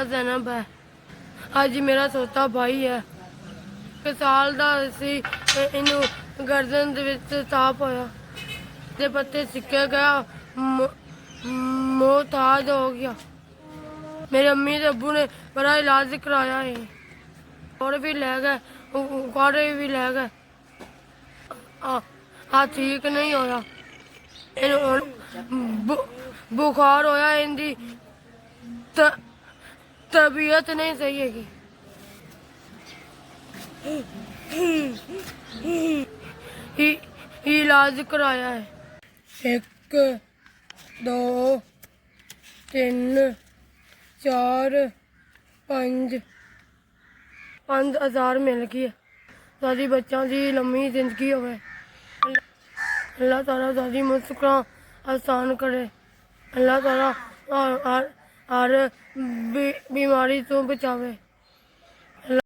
ਜ਼ੈਨਬ है। ਅੱਜ ਮੇਰਾ ਛੋਟਾ ਭਾਈ ਹੈ। 1 ਸਾਲ ਦਾ ਸੀ। ਇਹਨੂੰ ਗਰਦਨ ਦੇ ਵਿੱਚ ਤਾਪ ਹੋਇਆ ਤੇ ਪੱਤੇ ਸਿੱਕੇ ਗਿਆ, मोहताज हो गया। मेरे अम्मी ते अब्बू ने बड़ा इलाज कराया है और भी ले गए, कारे भी ले गए, ठीक नहीं होया। बुखार होया, इनकी तबीयत नहीं सही है। इलाज कराया है। 1 2 3 4 5 5,000 मिल गई है। सारी बच्चों की लम्बी जिंदगी होवे। अल्लाह ताला सारी मुश्किल आसान करे। अल्लाह ताला हर बीमारी तो बचावे।